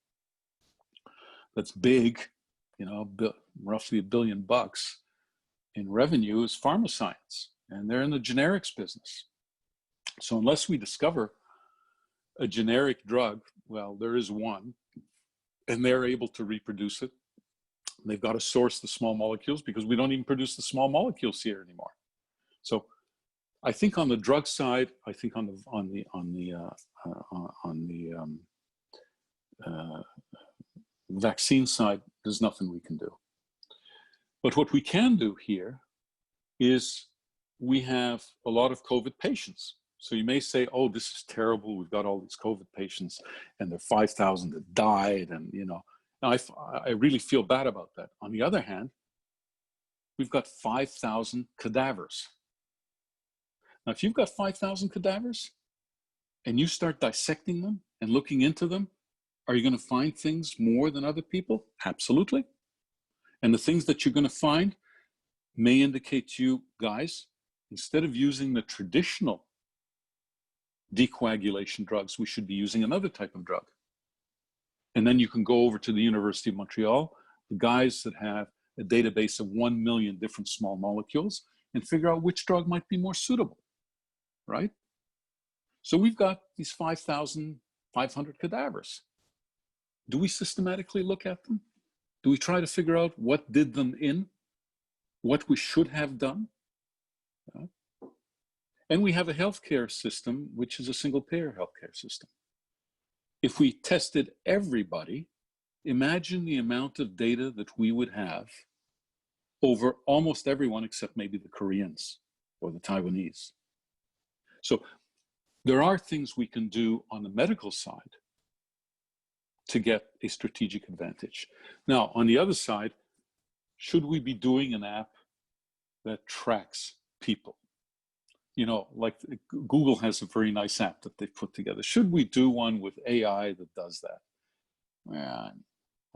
B: that's big, you know, roughly $1 billion in revenue, is pharma science. And they're in the generics business. So unless we discover a generic drug, well, there is one, and they're able to reproduce it. They've got to source the small molecules because we don't even produce the small molecules here anymore. So I think on the drug side, I think on the vaccine side, there's nothing we can do. But what we can do here is we have a lot of COVID patients. So you may say, oh, this is terrible. We've got all these COVID patients and there are 5,000 that died. And, you know, I really feel bad about that. On the other hand, we've got 5,000 cadavers. Now, if you've got 5,000 cadavers and you start dissecting them and looking into them, are you going to find things more than other people? Absolutely. And the things that you're going to find may indicate to you, guys, instead of using the traditional decoagulation drugs, we should be using another type of drug. And then you can go over to the University of Montreal, the guys that have a database of 1 million different small molecules, and figure out which drug might be more suitable, right? So we've got these 5,500 cadavers. Do we systematically look at them? Do we try to figure out what did them in? What we should have done? And we have a healthcare system, which is a single payer healthcare system. If we tested everybody, imagine the amount of data that we would have over almost everyone except maybe the Koreans or the Taiwanese. So there are things we can do on the medical side to get a strategic advantage. Now, on the other side, should we be doing an app that tracks people? You know, like Google has a very nice app that they've put together. Should we do one with AI that does that? Well,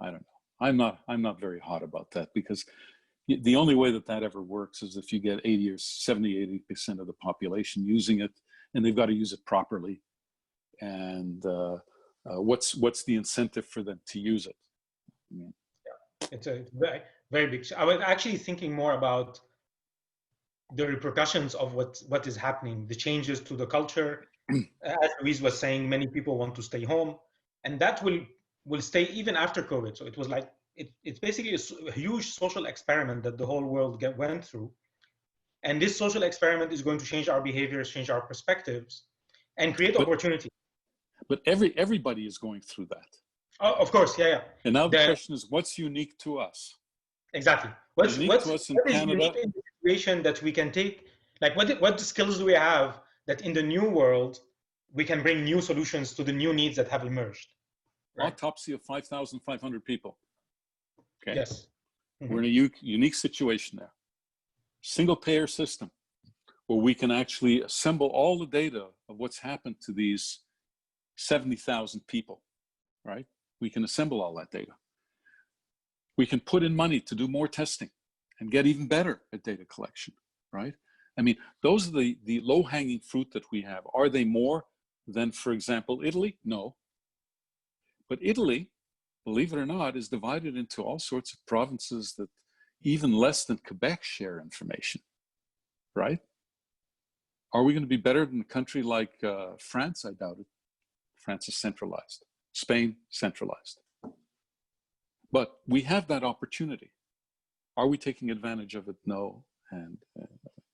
B: I don't know. I'm not very hot about that, because the only way that ever works is if you get 80 or 70, 80% of the population using it, and they've got to use it properly. And what's the incentive for them to use it? I mean,
A: yeah, it's a very, very big. I was actually thinking more about the repercussions of what is happening, the changes to the culture. As Louise was saying, many people want to stay home, and that will stay even after COVID. So it was like, it's basically a huge social experiment that the whole world went through. And this social experiment is going to change our behaviors, change our perspectives, and create opportunity.
B: But everybody is going through that.
A: Oh, of course, yeah.
B: And now the question is, what's unique to us?
A: Exactly. What's unique to us in Canada? In the situation that we can take, like what skills do we have that in the new world we can bring new solutions to the new needs that have emerged?
B: Right? Autopsy of 5,500 people. Okay.
A: Yes.
B: Mm-hmm. We're in a unique situation there. Single payer system where we can actually assemble all the data of what's happened to these 70,000 people, right? We can assemble all that data. We can put in money to do more testing and get even better at data collection, right? I mean, those are the low-hanging fruit that we have. Are they more than, for example, Italy? No. But Italy, believe it or not, is divided into all sorts of provinces that even less than Quebec share information, right? Are we going to be better than a country like France? I doubt it. France is centralized. Spain, centralized. But we have that opportunity. Are we taking advantage of it? No. And,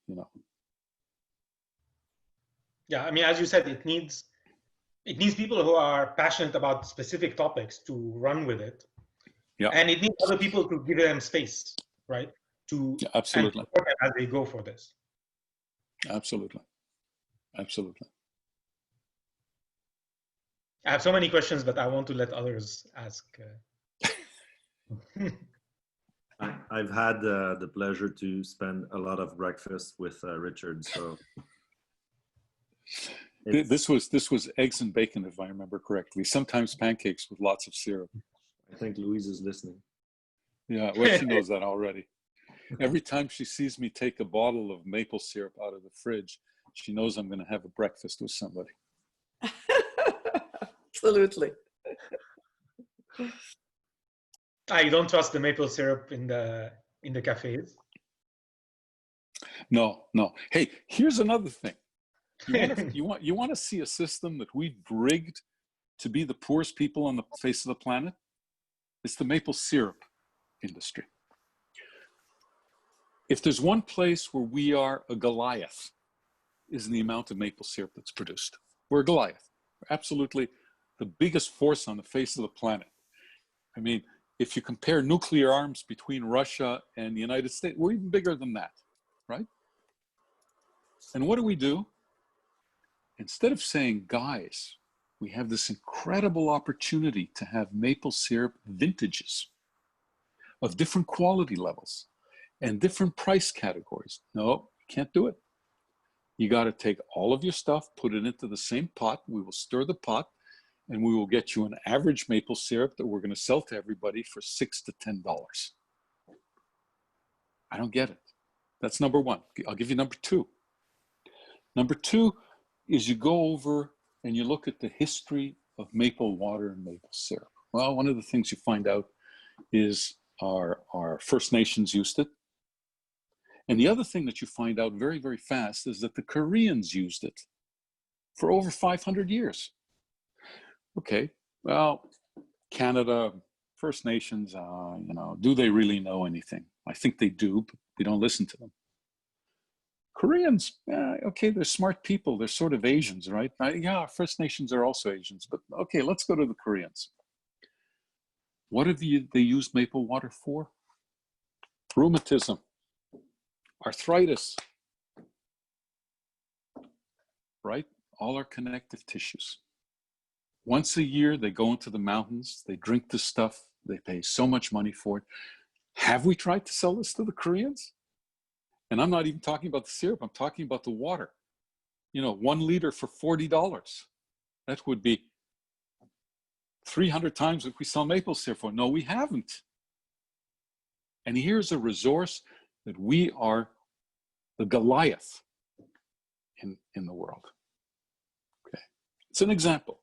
B: you know.
A: Yeah, I mean, as you said, it needs people who are passionate about specific topics to run with it.
B: Yeah.
A: And it needs other people to give them space, right?
B: Absolutely.
A: And as they go for this.
B: Absolutely. Absolutely.
A: I have so many questions, but I want to let others ask.
C: I've had the pleasure to spend a lot of breakfast with Richard. So
B: this was eggs and bacon, if I remember correctly. Sometimes pancakes with lots of syrup.
C: I think Louise is listening.
B: Yeah, well, she knows that already. Every time she sees me take a bottle of maple syrup out of the fridge, she knows I'm going to have a breakfast with somebody.
E: Absolutely.
A: You don't trust the maple syrup in the cafes?
B: No. Hey, here's another thing. You want to see a system that we've rigged to be the poorest people on the face of the planet? It's the maple syrup industry. If there's one place where we are a Goliath, is in the amount of maple syrup that's produced. We're a Goliath. We're absolutely the biggest force on the face of the planet. I mean, if you compare nuclear arms between Russia and the United States, we're even bigger than that, right? And what do? Instead of saying, guys, we have this incredible opportunity to have maple syrup vintages of different quality levels and different price categories. No, you can't do it. You got to take all of your stuff, put it into the same pot. We will stir the pot, and we will get you an average maple syrup that we're going to sell to everybody for $6 to $10. I don't get it. That's number one. I'll give you number two. Number two is you go over and you look at the history of maple water and maple syrup. Well, one of the things you find out is our First Nations used it. And the other thing that you find out very, very fast is that the Koreans used it for over 500 years. Okay, well, Canada, First Nations, do they really know anything? I think they do, but we don't listen to them. Koreans, okay, they're smart people. They're sort of Asians, right? Yeah, First Nations are also Asians, but okay, let's go to the Koreans. What have they used maple water for? Rheumatism, arthritis, right? All our connective tissues. Once a year, they go into the mountains, they drink this stuff, they pay so much money for it. Have we tried to sell this to the Koreans? And I'm not even talking about the syrup, I'm talking about the water. 1 liter for $40. That would be 300 times what we sell maple syrup for. No, we haven't. And here's a resource that we are the Goliath in the world. Okay, it's an example.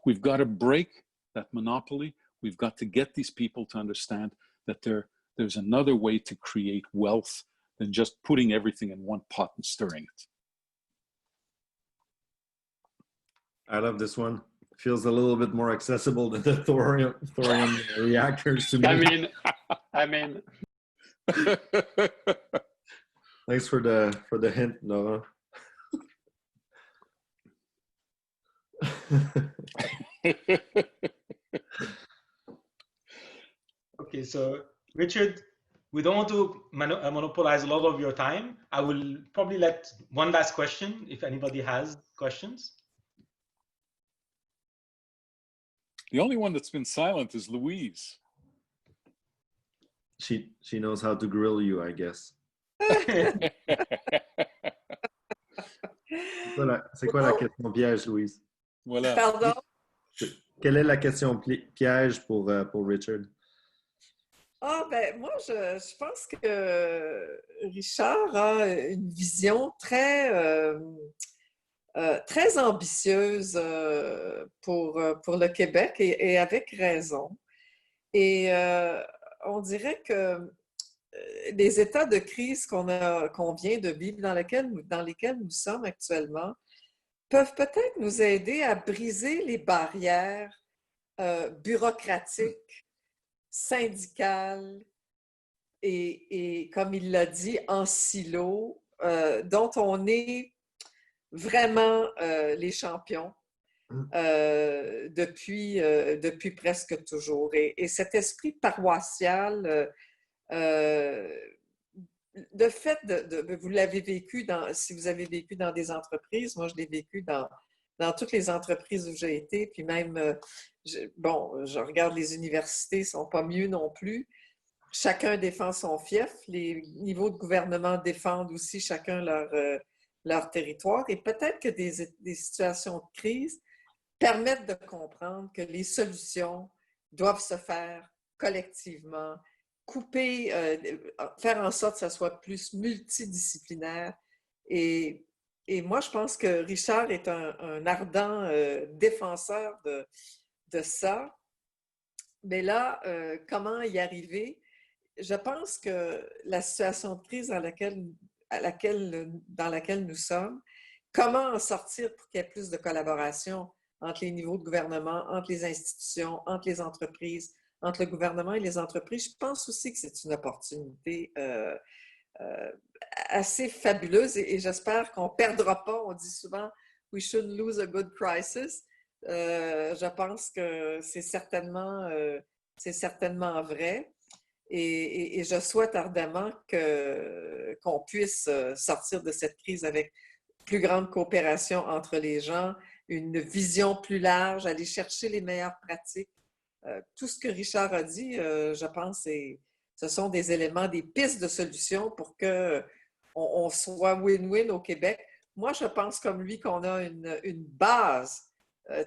B: We've got to break that monopoly. We've got to get these people to understand that there's another way to create wealth than just putting everything in one pot and stirring it.
C: I love this one. Feels a little bit more accessible than the thorium reactors to me.
F: I mean.
C: Thanks for the hint, Noah.
A: Okay, so Richard, we don't want to monopolize a lot of your time. I will probably let one last question if anybody has questions.
B: The only one that's been silent is Louise.
C: She knows how to grill you, I guess. C'est quoi la question piège, Louise?
B: Voilà.
E: Pardon?
C: Quelle est la question piège pour Richard?
E: Moi, je pense que Richard a une vision très ambitieuse pour le Québec et avec raison. Et on dirait que les états de crise qu'on vient de vivre, dans lesquels nous sommes actuellement, peuvent peut-être nous aider à briser les barrières bureaucratiques, syndicales et, comme il l'a dit, en silo, dont on est vraiment les champions depuis presque toujours. Et cet esprit paroissial, le fait vous l'avez vécu si vous avez vécu dans des entreprises, moi je l'ai vécu dans dans toutes les entreprises où j'ai été, puis même, je regarde les universités, ne sont pas mieux non plus. Chacun défend son fief. Les niveaux de gouvernement défendent aussi chacun leur territoire. Et peut-être que des situations de crise permettent de comprendre que les solutions doivent se faire collectivement, couper, faire en sorte que ça soit plus multidisciplinaire. Et moi, je pense que Richard est un ardent défenseur de ça. Mais là, comment y arriver? Je pense que la situation de crise dans laquelle nous sommes, comment en sortir pour qu'il y ait plus de collaboration entre les niveaux de gouvernement, entre les institutions, entre les entreprises, entre le gouvernement et les entreprises, je pense aussi que c'est une opportunité assez fabuleuse et j'espère qu'on ne perdra pas. On dit souvent « we shouldn't lose a good crisis ». Je pense que c'est certainement vrai. Et je souhaite ardemment qu'on puisse sortir de cette crise avec plus grande coopération entre les gens, une vision plus large, aller chercher les meilleures pratiques. Tout ce que Richard a dit, je pense, ce sont des éléments, des pistes de solutions pour qu'on soit win-win au Québec. Moi, je pense comme lui qu'on a une base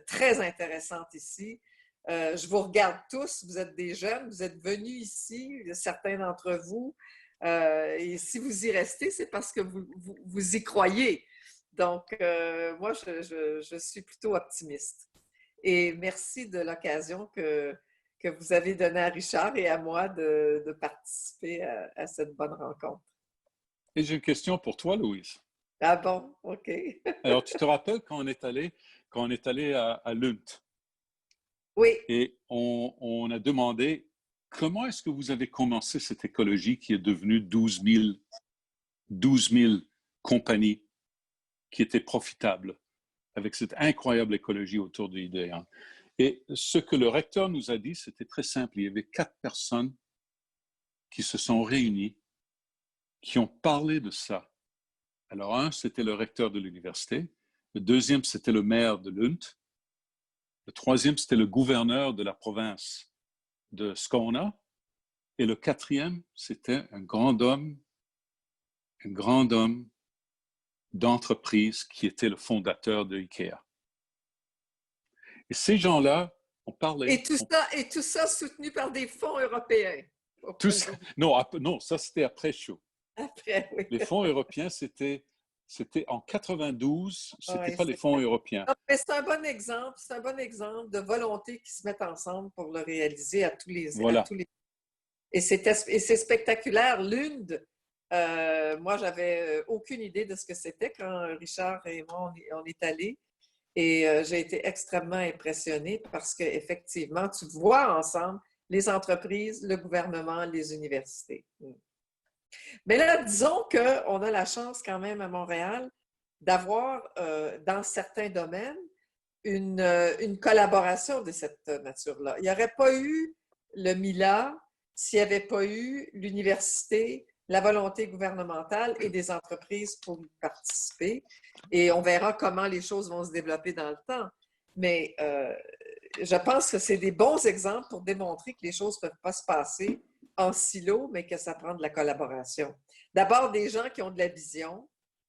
E: très intéressante ici. Je vous regarde tous, vous êtes des jeunes, vous êtes venus ici, certains d'entre vous, et si vous y restez, c'est parce que vous y croyez. Donc, moi, je suis plutôt optimiste. Et merci de l'occasion que vous avez donnée à Richard et à moi de participer à cette bonne rencontre.
B: Et j'ai une question pour toi, Louise.
E: Ah bon? OK.
B: Alors, tu te rappelles quand on est allé à Lund?
E: Oui.
B: Et on a demandé comment est-ce que vous avez commencé cette écologie qui est devenue 12 000 compagnies qui étaient profitables avec cette incroyable écologie autour de l'idée. Et ce que le recteur nous a dit, c'était très simple. Il y avait 4 personnes qui se sont réunies, qui ont parlé de ça. Alors, un, c'était le recteur de l'université. Le deuxième, c'était le maire de Lund. Le troisième, c'était le gouverneur de la province de Skåne. Et le quatrième, c'était un grand homme d'entreprise qui était le fondateur de IKEA. Et ces gens-là ont parlé.
E: Et tout ça soutenu par des fonds européens.
B: Non, ça c'était après chaud.
E: Après, oui.
B: Les fonds européens, c'était en 92, c'était pas les fonds européens.
E: C'est un bon exemple de volonté qui se mettent ensemble pour le réaliser à tous les.
B: Voilà.
E: Et c'est spectaculaire. Lund, moi, j'avais aucune idée de ce que c'était quand Richard et moi, on est allés. Et j'ai été extrêmement impressionnée parce qu'effectivement, tu vois ensemble les entreprises, le gouvernement, les universités. Mais là, disons qu'on a la chance quand même à Montréal d'avoir, dans certains domaines, une collaboration de cette nature-là. Il n'y aurait pas eu le MILA s'il n'y avait pas eu l'université, la volonté gouvernementale et des entreprises pour y participer. Et on verra comment les choses vont se développer dans le temps. Mais je pense que c'est des bons exemples pour démontrer que les choses ne peuvent pas se passer en silo, mais que ça prend de la collaboration. D'abord, des gens qui ont de la vision,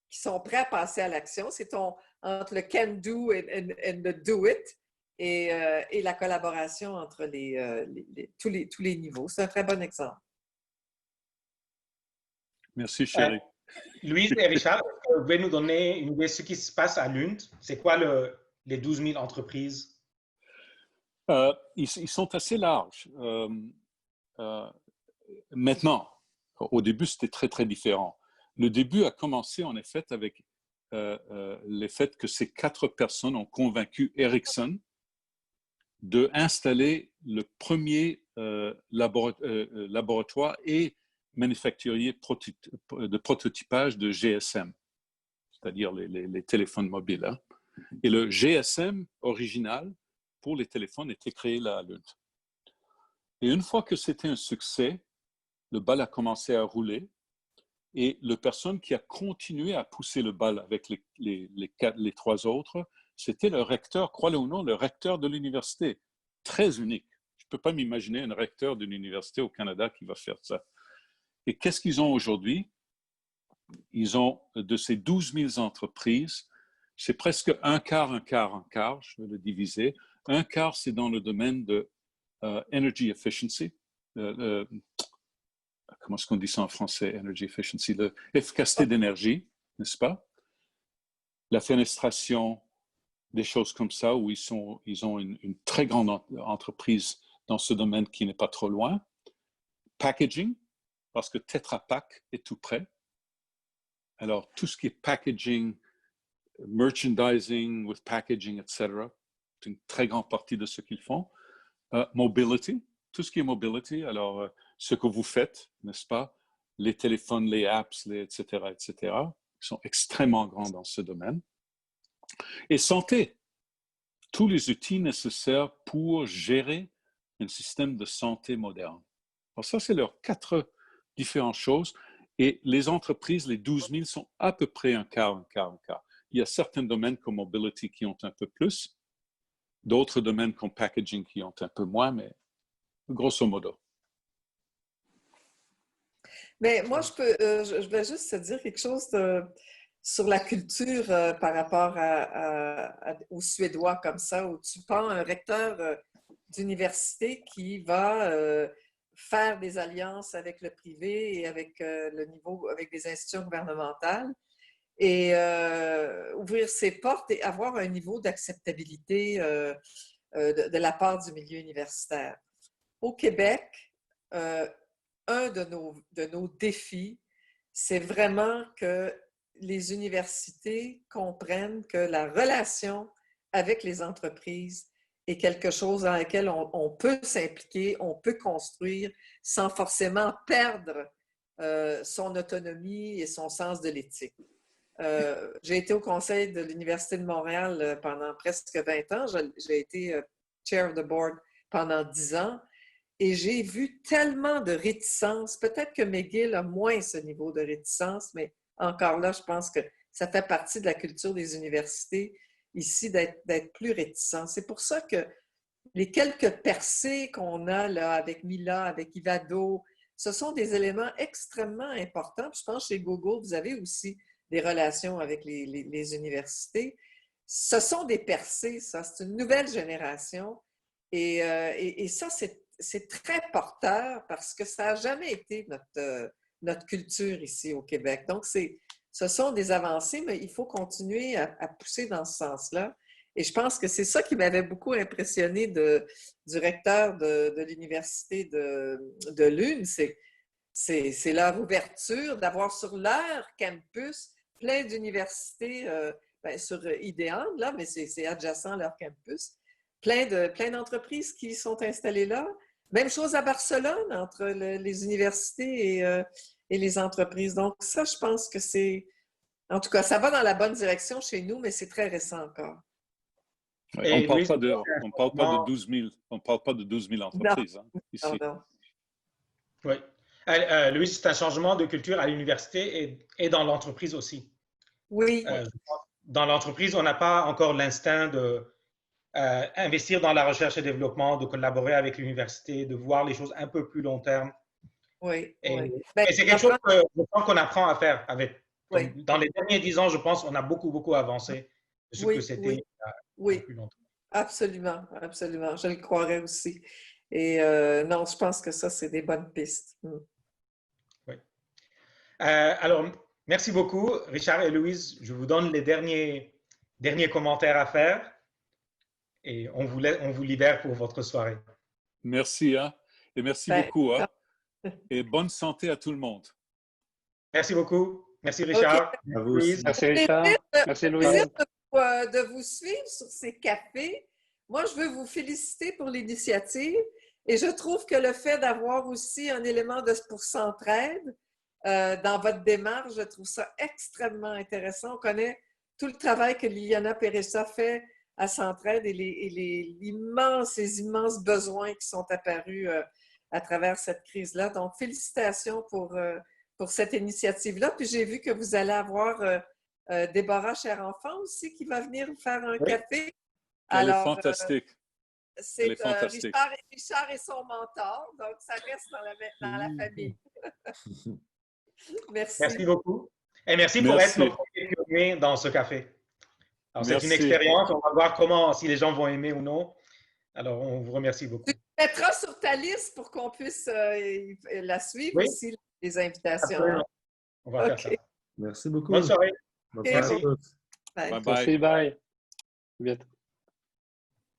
E: qui sont prêts à passer à l'action. C'est entre le can do et le do it et la collaboration entre tous les niveaux. C'est un très bon exemple.
B: Merci, chérie.
A: Louise et Richard, vous pouvez nous donner une idée de ce qui se passe à Lund? C'est quoi les 12 000 entreprises?
B: Ils sont assez larges. Maintenant, au début, c'était très, très différent. Le début a commencé, en effet, avec le fait que ces 4 personnes ont convaincu Ericsson d'installer le premier laboratoire et manufacturier de prototypage de GSM, c'est-à-dire les téléphones mobiles. Hein. Et le GSM original pour les téléphones était créé là à Lund. Et une fois que c'était un succès, le bal a commencé à rouler et la personne qui a continué à pousser le bal avec les 3 autres, c'était le recteur, crois-le ou non, le recteur de l'université. Très unique. Je ne peux pas m'imaginer un recteur d'une université au Canada qui va faire ça. Et qu'est-ce qu'ils ont aujourd'hui? Ils ont, de ces 12 000 entreprises, c'est presque un quart, je vais le diviser. Un quart, c'est dans le domaine de energy efficiency. Comment est-ce qu'on dit ça en français, energy efficiency? L'efficacité d'énergie, n'est-ce pas? La fenestration, des choses comme ça, où ils ont une très grande entreprise dans ce domaine qui n'est pas trop loin. Packaging, parce que Tetra Pak est tout près. Alors, tout ce qui est packaging, merchandising with packaging, etc., c'est une très grande partie de ce qu'ils font. Mobility, tout ce qui est mobility, alors ce que vous faites, n'est-ce pas? Les téléphones, les apps, etc., etc., ils sont extrêmement grands dans ce domaine. Et santé, tous les outils nécessaires pour gérer un système de santé moderne. Alors ça, c'est leurs 4 différentes choses. Et les entreprises, les 12 000, sont à peu près un quart. Il y a certains domaines comme mobility qui ont un peu plus, d'autres domaines comme packaging qui ont un peu moins, mais grosso modo.
E: Mais moi, je voulais juste te dire quelque chose sur la culture par rapport aux Suédois comme ça, où tu prends un recteur d'université qui va faire des alliances avec le privé et avec avec des institutions gouvernementales et ouvrir ses portes et avoir un niveau d'acceptabilité de la part du milieu universitaire. Au Québec, un de nos défis, c'est vraiment que les universités comprennent que la relation avec les entreprises est quelque chose dans lequel on peut s'impliquer, on peut construire sans forcément perdre son autonomie et son sens de l'éthique. J'ai été au conseil de l'Université de Montréal pendant presque 20 ans. J'ai été chair of the board pendant 10 ans. Et j'ai vu tellement de réticence. Peut-être que McGill a moins ce niveau de réticence, mais encore là, je pense que ça fait partie de la culture des universités ici d'être plus réticent. C'est pour ça que les quelques percées qu'on a là avec Mila, avec Ivado, ce sont des éléments extrêmement importants. Puis je pense que chez Google, vous avez aussi des relations avec les universités. Ce sont des percées, ça. C'est une nouvelle génération. Et ça, c'est très porteur parce que ça n'a jamais été notre culture ici au Québec. Donc, ce sont des avancées, mais il faut continuer à pousser dans ce sens-là. Et je pense que c'est ça qui m'avait beaucoup impressionné du recteur de l'université de l'UNE, c'est leur ouverture d'avoir sur leur campus plein d'universités, sur Idéal, là, mais c'est adjacent à leur campus, plein d'entreprises qui sont installées là. Même chose à Barcelone, entre les universités et les entreprises. Donc ça, je pense que en tout cas, ça va dans la bonne direction chez nous, mais c'est très récent encore.
B: Ouais, on ne parle pas de 12 000, on parle pas de 12 000 entreprises ici.
E: Non.
A: Oui. Louis, c'est un changement de culture à l'université et dans l'entreprise aussi.
E: Oui.
A: Dans l'entreprise, on n'a pas encore l'instinct d'investir dans la recherche et développement, de collaborer avec l'université, de voir les choses un peu plus long terme.
E: Oui.
A: Et c'est quelque chose que je pense qu'on apprend à faire avec. Dans les derniers 10 ans, je pense qu'on a beaucoup avancé de ce que c'était il y a plus longtemps.
E: Absolument. Je le croirais aussi. Et non, je pense que ça, c'est des bonnes pistes.
A: Oui. Alors, merci beaucoup, Richard et Louise. Je vous donne les derniers commentaires à faire et on vous libère pour votre soirée.
B: Merci, et merci beaucoup. Et bonne santé à tout le monde.
A: Merci beaucoup. Merci, Richard.
C: Okay. À vous aussi.
F: Merci, Richard. Merci, Louise.
E: De vous suivre sur ces cafés. Moi, je veux vous féliciter pour l'initiative et je trouve que le fait d'avoir aussi un élément pour s'entraide dans votre démarche, je trouve ça extrêmement intéressant. On connaît tout le travail que Liliana Peressa fait à Centraide et les immenses besoins qui sont apparus à travers cette crise-là. Donc, félicitations pour cette initiative-là. Puis j'ai vu que vous allez avoir Déborah Cher-Enfant aussi qui va venir faire un café.
B: Elle est
E: Alors,
B: fantastique.
E: c'est
B: Elle est fantastique.
E: Richard et son mentor, donc ça reste dans la famille. Merci.
A: Merci beaucoup. Et merci pour être notre premier pionnier dans ce café. Alors, c'est une expérience. On va voir comment, si les gens vont aimer ou non. Alors, on vous remercie beaucoup.
E: Tu le mettras sur ta liste pour qu'on puisse la suivre aussi, les invitations.
A: Absolument. On va faire ça.
C: Merci beaucoup.
A: Bonne soirée.
C: Bonne soirée à tous.
E: Bye.
F: Merci, bye. À bientôt.